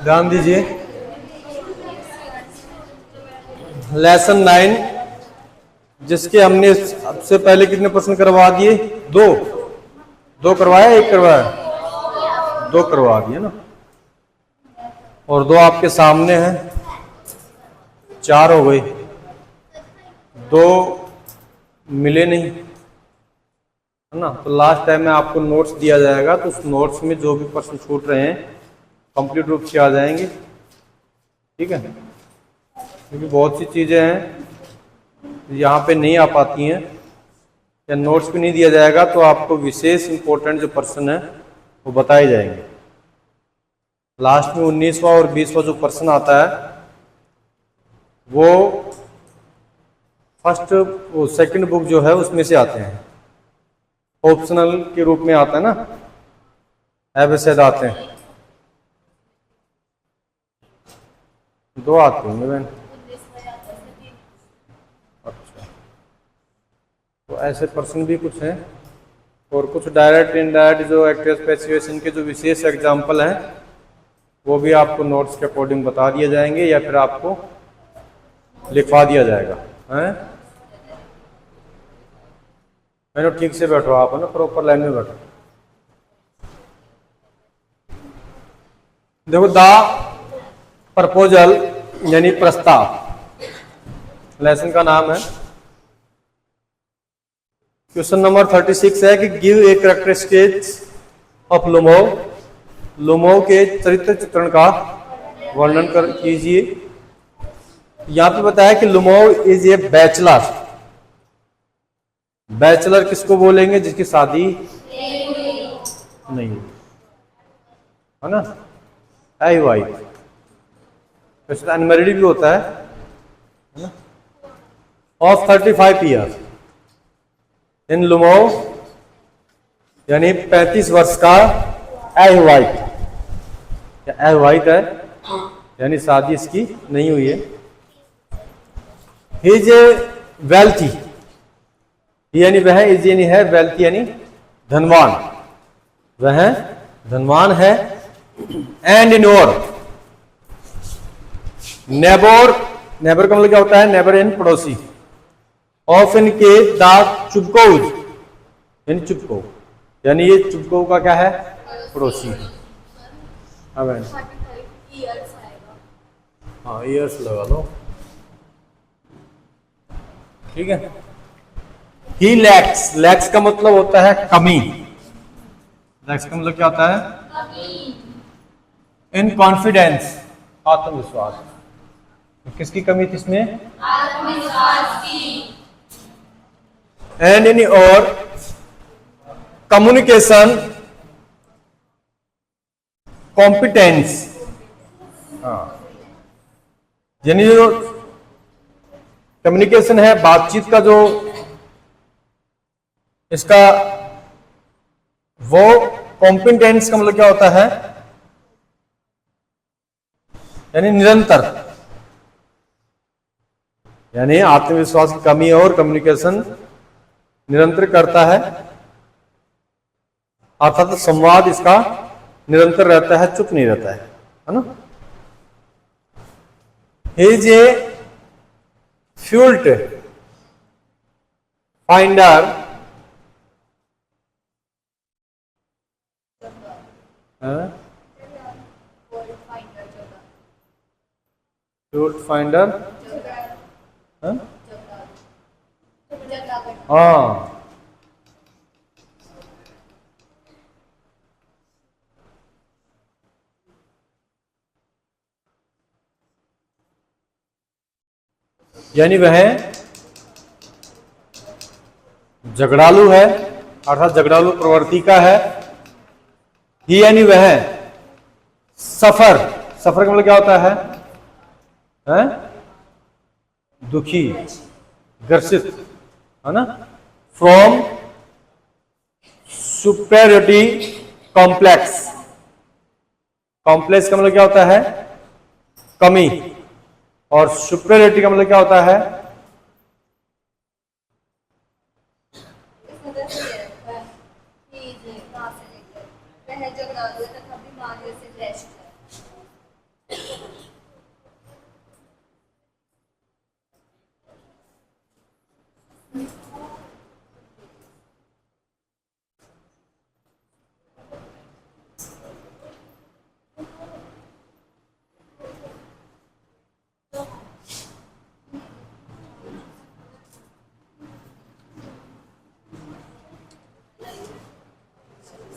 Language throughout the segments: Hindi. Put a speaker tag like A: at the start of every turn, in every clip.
A: ध्यान दीजिए। लेसन 9, जिसके हमने सबसे पहले कितने प्रश्न करवा दिए? दो। दो करवाया, एक करवाया? दो करवा दिए ना। और दो आपके सामने हैं, 4 हो गई। दो मिले नहीं, है ना। तो लास्ट टाइम में आपको नोट्स दिया जाएगा, तो उस नोट्स में जो भी प्रश्न छूट रहे हैं कंप्लीट रूप से आ जाएंगे, ठीक है। क्योंकि बहुत सी चीज़ें हैं यहाँ पे नहीं आ पाती हैं, या नोट्स भी नहीं दिया जाएगा तो आपको विशेष इंपॉर्टेंट जो प्रश्न है वो बताए जाएंगे। लास्ट में 19वां और 20वां जो प्रश्न आता है वो फर्स्ट वो सेकंड बुक जो है उसमें से आते हैं, ऑप्शनल के रूप में आता है ना, एवसेड आते हैं। दो आते होंगे बहन। अच्छा, तो ऐसे प्रश्न भी कुछ हैं, और कुछ डायरेक्ट इनडायरेक्ट जो एक्टिव स्पेसिफिकेशन के जो विशेष एग्जाम्पल हैं वो भी आपको नोट्स के अकॉर्डिंग बता दिए जाएंगे, या फिर आपको लिखवा दिया जाएगा, हैं। मैंने ठीक से बैठो आप, है ना, प्रॉपर लाइन में बैठो। देखो, द प्रपोजल यानी प्रस्ताव, लेसन का नाम है। क्वेश्चन नंबर 36 है कि गिव ए कैरेक्टरिस्टिक्स ऑफ लुमोव। लुमोव के चरित्र चित्रण का वर्णन कीजिए। यहां पे बताया कि लुमोव इज ए बैचलर। बैचलर किसको बोलेंगे? जिसकी शादी नहीं, है ना, अनमैरिड। वैसे अनमैरिड भी होता है ना। ऑफ 35 ईयर इन लुमोव, यानी 35 वर्ष का अविवाहित, अविवाहित है यानी शादी इसकी नहीं हुई है। ही इज ए वेल्थी, यानी वह इज यानी है, वेल्थी यानी धनवान, वह धनवान है। एंड इन और नेबर, नेबर का मतलब क्या होता है? नेबर इन पड़ोसी। ऑफ इन के द चुपकोज, यानी चुपको, यानी ये चुपको का क्या है? पड़ोसी। हाँ बहन, हाँ ईयर्स लगा लो, ठीक है। ही लैक्स, लैक्स का मतलब होता है कमी। लैक्स का मतलब क्या होता है? इन कॉन्फिडेंस, आत्मविश्वास। किसकी कमी थी इसमें? आत्मविश्वास की। एंड इन और कम्युनिकेशन कॉम्पिटेंस, यानी जो कम्युनिकेशन है, बातचीत का जो इसका वो कॉम्पिटेंस का मतलब क्या होता है? यानी निरंतर, यानी आत्मविश्वास की कमी और कम्युनिकेशन निरंतर करता है, अर्थात संवाद इसका निरंतर रहता है, चुप नहीं रहता है ना। He is a fault finder, fault finder, हाँ। यानी वह झगड़ालू है, अर्थात झगड़ालू प्रवृत्ति का है। ही यानी वह सफर, सफर का मतलब क्या होता है? दुखी, ग्रसित, है ना। फ्रॉम सुपेरियोरिटी कॉम्प्लेक्स, कॉम्प्लेक्स का मतलब क्या होता है? कमी, और सुपेरियोरिटी का मतलब क्या होता है?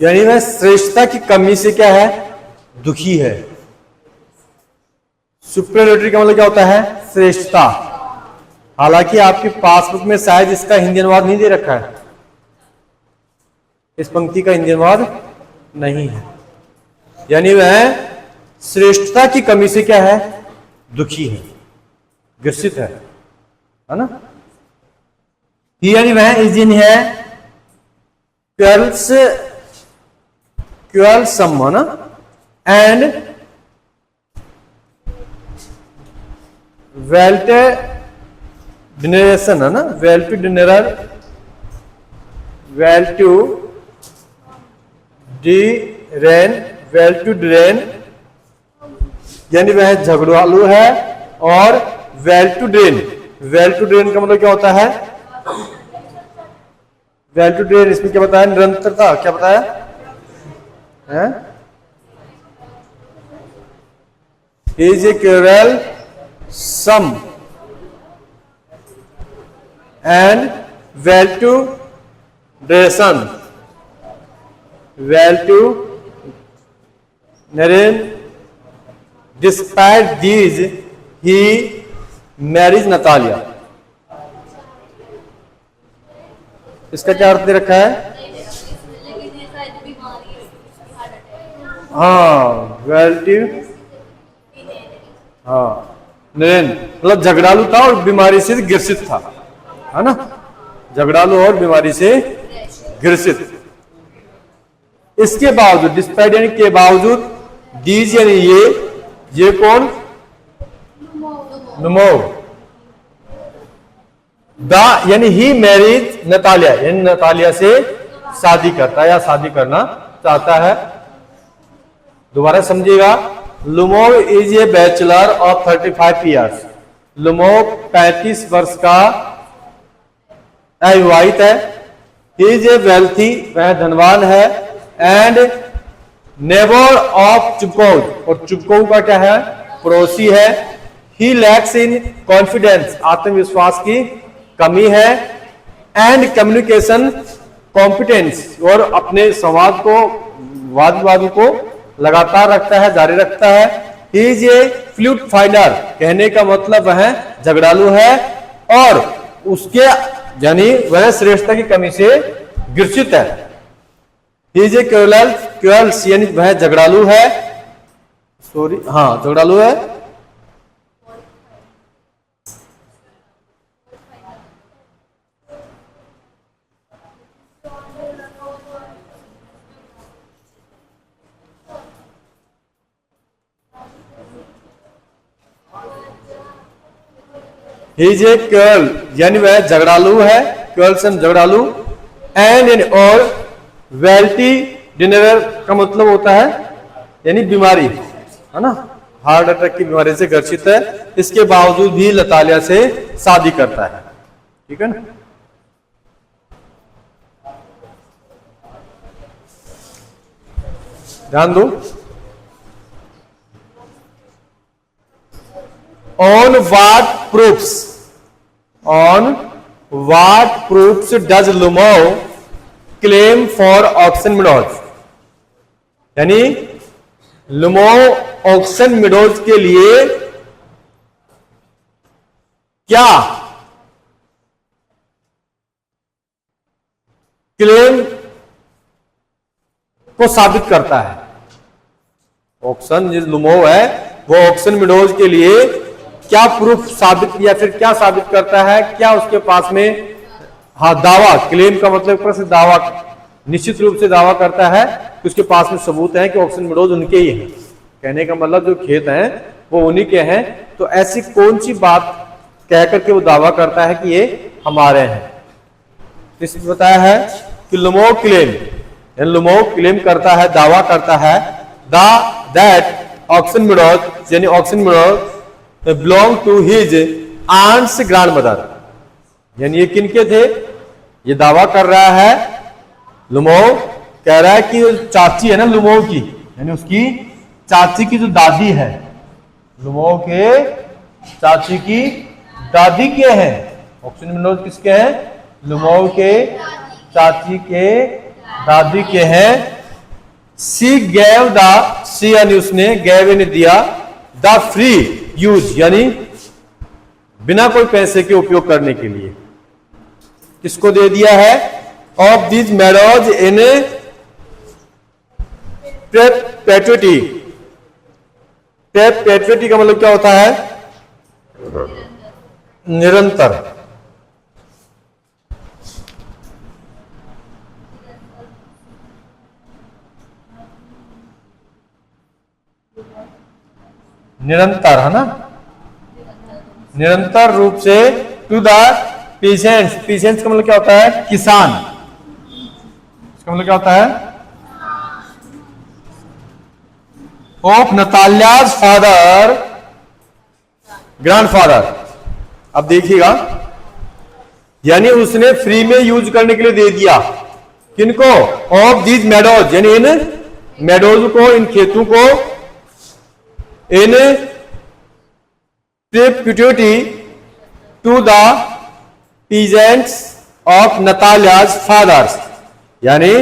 A: यानी वह श्रेष्ठता की कमी से क्या है, दुखी है। सुपरलेटरी का मतलब क्या होता है, श्रेष्ठता। हालांकि आपकी पासबुक में शायद इसका हिंदी अनुवाद नहीं दे रखा है, इस पंक्ति का हिंदी अनुवाद नहीं है। यानी वह श्रेष्ठता की कमी से क्या है, दुखी है, ग्रसित है ना। यानी वह इस दिन है quarrelsome है ना, एंड वेल्टुडिनरेशन है ना, वेल्टुडिनरर, वेल्टुडिरेन, यानी वह झगड़ालू है। और वेल्टुडिरेन का मतलब क्या होता है, वेल्टुडिरेन इसमें क्या बताया, निरंतरता, क्या बताया है, is a quarrelsome and well to do despite these he marriage Natalia. इसका क्या अर्थ दे रखा है, हाँ नरेन मतलब झगड़ालू था और बीमारी से ग्रसित था, है ना, झगड़ालू और बीमारी से ग्रसित। इसके बावजूद, डिस्पाइट यानी के बावजूद, दीज यानी ये कौन, नुमो, यानी ही मैरिज नतालिया, यानी नतालिया से शादी करता है या शादी करना चाहता है। दोबारा समझिएगा, Lomov is a bachelor of 35 years. Lomov 35 वर्ष का अविवाहित है। ही इज ए वेल्थी, वह धनवान है। एंड नेबर ऑफ चुपकोव, और चुपकोव का क्या है, पड़ोसी है। ही लैक्स इन कॉन्फिडेंस, आत्मविश्वास की कमी है। एंड कम्युनिकेशन कॉम्पिटेंस, और अपने संवाद को, वाद विवाद को लगातार रखता है, जारी रखता है। ही इज ए फ्लूट फाइंडर, कहने का मतलब वह झगड़ालू है और उसके यानी वह श्रेष्ठता की कमी से ग्रसित है। ही इज ए क्वेल्स, यानी वह झगड़ालू है, सॉरी हाँ झगड़ालू है। ही इज ए क्वेल, यानी वह झगड़ालू है, क्वेल्सन झगड़ालू। एंड और वेल्टी डिनर का मतलब होता है यानी बीमारी, है ना, हार्ट अटैक की बीमारी से ग्रसित है। इसके बावजूद भी नतालिया से शादी करता है, ठीक है ना। ध्यान दो, On what proofs does Lumow claim for Oxen Meadows? यानी लुमो ऑक्सन मिडोज के लिए क्या क्लेम को साबित करता है। ऑक्सन जो लुमो है वो ऑक्सन मिडोज के लिए क्या प्रूफ साबित या फिर क्या साबित करता है, क्या उसके पास में हाँ दावा, क्लेम का मतलब प्रश्न, दावा, निश्चित रूप से दावा करता है कि उसके पास में सबूत है कि ऑक्सन मिडोज उनके ही हैं। कहने का मतलब जो खेत हैं वो उन्हीं के हैं। तो ऐसी कौन सी बात कह करके वो दावा करता है कि ये हमारे हैं। इसमें बताया है कि लुमो क्लेम करता है, दावा करता है दैट ऑक्सन मिडोज यानी Oxen Meadows belong to his aunt's grandmother, यानी ये किनके थे, ये दावा कर रहा है लुमो, कह रहा है कि चाची है ना लुमो की, यानी उसकी चाची की जो दादी है, लुमो के चाची की दादी के हैं। ऑक्सन मिडोज किसके हैं, लुमो के चाची के दादी के हैं। सी यानी उसने, गैव ने दिया, द फ्री यूज यानी बिना कोई पैसे के उपयोग करने के लिए। किसको दे दिया है? ऑफ दिस मैरोज इन पेट्यूटी। पेट्यूटी का मतलब क्या होता है? निरंतर। निरंतर है ना, निरंतर रूप से टू द पीसेंट्स। पीसेंट्स का मतलब क्या होता है? किसान। इसका मतलब क्या होता है? Of Natalya's father, grandfather. अब देखिएगा, यानी उसने फ्री में यूज करने के लिए दे दिया। किनको? ऑफ दीज मेडोज, यानी इन मेडोज को, इन खेतों को, in perpetuity to the peasants of Natalya's fathers, यानी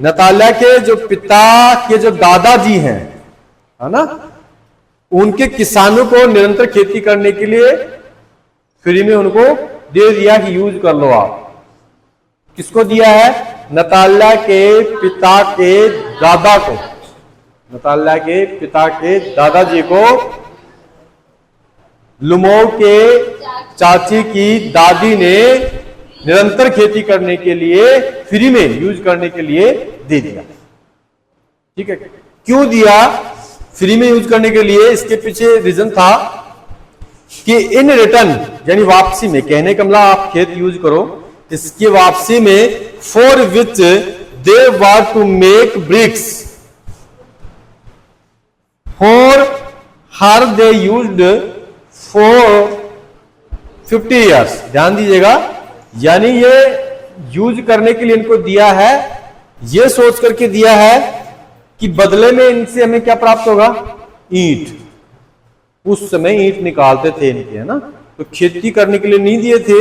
A: नताल्या के जो पिता के जो दादाजी हैं, है ना, उनके किसानों को निरंतर खेती करने के लिए फ्री में उनको दे दिया कि यूज कर लो आप। किसको दिया है? नताल्या के पिता के दादा को, नताल्या के पिता के दादाजी को लुमोव के चाची की दादी ने निरंतर खेती करने के लिए, फ्री में यूज करने के लिए दे दिया। ठीक है, क्यों दिया फ्री में यूज करने के लिए? इसके पीछे रीजन था कि इन रिटर्न, यानी वापसी में, कहने का मतलब आप खेत यूज करो, इसकी वापसी में for which they were to make bricks, for her they used for 50 years. ध्यान दीजिएगा, यानी ये यूज करने के लिए इनको दिया है, ये सोच करके दिया है कि बदले में इनसे हमें क्या प्राप्त होगा? ईंट। उस समय ईंट निकालते थे इनके, है ना, तो खेती करने के लिए नहीं दिए थे,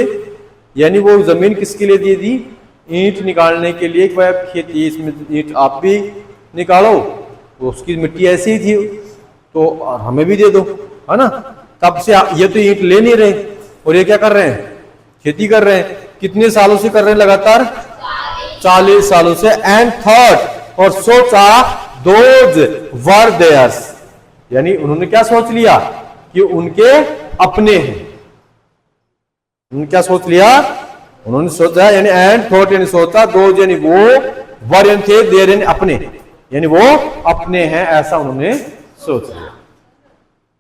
A: यानी वो जमीन किसके लिए दे दी? ईंट निकालने के लिए। भाई खेती, इसमें ईंट आप भी निकालो, तो उसकी मिट्टी ऐसी ही थी, तो हमें भी दे दो, है ना। तब से ये तो ईंट ले नहीं रहे, और ये क्या कर रहे हैं? खेती कर रहे हैं। कितने सालों से कर रहे हैं? लगातार 40 सालों से। एंड थॉट, और सोचा, दोज वर देयर्स, यानी उन्होंने क्या सोच लिया कि उनके अपने हैं। उन्होंने क्या सोच लिया? उन्होंने सोचा, यानी एंड थॉट यानी सोचा, दोज यानी वो, वर यानी थे, देयर यानी अपने, यानी वो अपने हैं, ऐसा उन्होंने सोच लिया।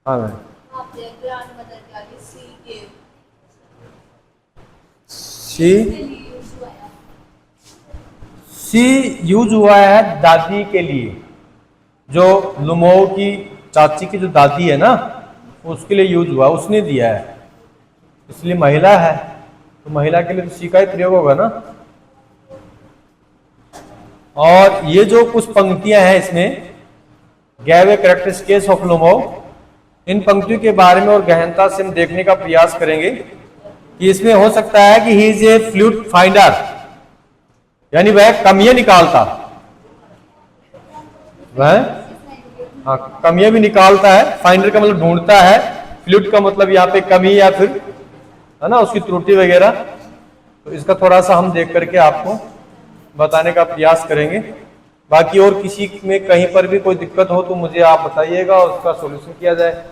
A: हाँ मैम, सी यूज हुआ है दादी के लिए, जो लुमोव की चाची की जो दादी है ना, उसके लिए यूज हुआ, उसने दिया है, इसलिए महिला है, तो महिला के लिए तो सी का ही प्रयोग होगा ना। और ये जो कुछ पंक्तियां हैं इसमें, gave a characteristic case of Lomov, इन पंक्तियों के बारे में और गहनता से हम देखने का प्रयास करेंगे कि इसमें हो सकता है कि ही इज ए फ्लूट फाइंडर, यानी वह कमियां निकालता, वह कमियां भी निकालता है। फाइंडर का मतलब ढूंढता है, फ्लूट का मतलब यहाँ पे कमी या फिर, है ना, उसकी त्रुटि वगैरह। तो इसका थोड़ा सा हम देख करके आपको बताने का प्रयास करेंगे। बाकी और किसी में कहीं पर भी कोई दिक्कत हो तो मुझे आप बताइएगा, उसका सॉल्यूशन किया जाए।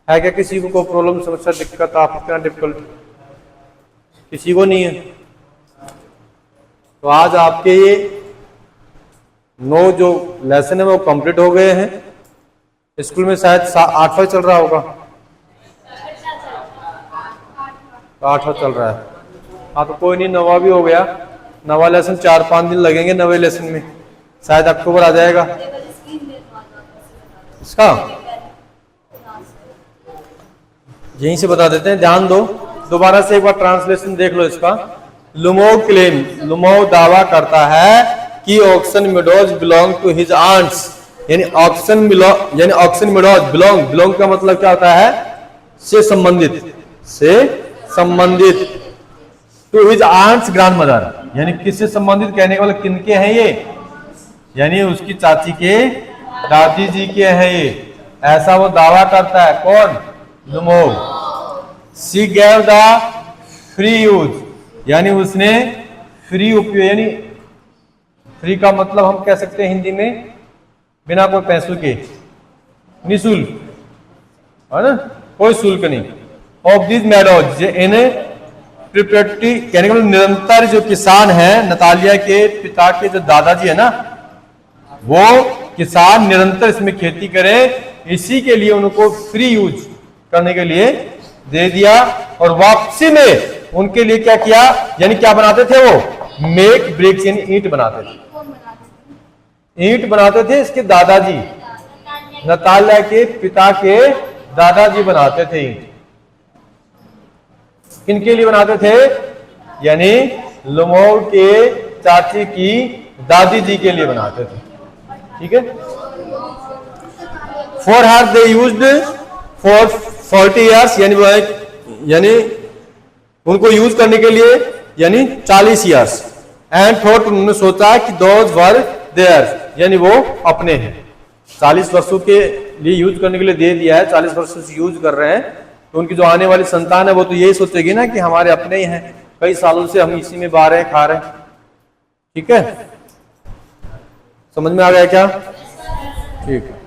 A: है क्या किसी को कोई प्रॉब्लम, समस्या, दिक्कत? आप इतना डिफिकल्ट किसी को नहीं है? तो आज आपके ये 9 जो लेसन है वो कंप्लीट हो गए हैं। स्कूल में शायद 8वां चल रहा होगा, 8वां चल रहा है। हाँ तो कोई नहीं, 9वां भी हो गया। 9वां लेसन 4-5 दिन लगेंगे, 9वें लेसन में शायद अक्टूबर आ जाएगा इसका। यहीं से बता देते हैं, ध्यान दो, दोबारा से एक बार ट्रांसलेशन देख लो इसका। लुमोव क्लेम, लुमोव दावा करता है कि Oxen Meadows belong to his aunt's, यानी ऑक्सन मेडोज बिलोंग का मतलब क्या होता है? से संबंधित टू हिज आंट्स ग्रैंडमदर, यानी किससे संबंधित? कहने का मतलब किनके हैं ये? यानी उसकी चाची के दादी जी के है ये, ऐसा वो दावा करता है। कौन? Lomov. She gave the free use, यानी उसने फ्री उपयोग, यानी फ्री का मतलब हम कह सकते हैं हिंदी में बिना कोई पैसों के, निःशुल्क, है ना, कोई शुल्क नहीं। ऑफ दिस मैडोज, इन्हें प्रिपेटी कहने का निरंतर जो किसान है, नतालिया के पिता के जो दादाजी है ना, वो किसान निरंतर इसमें खेती करें, इसी के लिए उनको फ्री यूज करने के लिए दे दिया। और वापसी में उनके लिए क्या किया, यानी क्या बनाते थे वो? मेक ब्रिक्स, यानी ईंट बनाते थे। ईंट बनाते थे इसके दादाजी, नतालिया के पिता के दादाजी बनाते थे ईंट। किनके लिए बनाते थे? यानी लुमोव के चाची की दादी जी के लिए बनाते थे। ठीक है। For her they used for 40 years, यानी उनको यूज करने के लिए यानी 40 ईयर्स। एंड थॉट, उन्होंने सोचा कि दोज वर देयर, यानी वो अपने हैं। 40 वर्षों के लिए यूज करने के लिए दे दिया है, 40 वर्षों से यूज कर रहे हैं, तो उनकी जो आने वाली संतान है वो तो यही सोचेगी ना कि हमारे अपने ही हैं, कई सालों से हम इसी में बा रहे हैं, खा रहे हैं। ठीक है, समझ में आ गया क्या? ठीक है।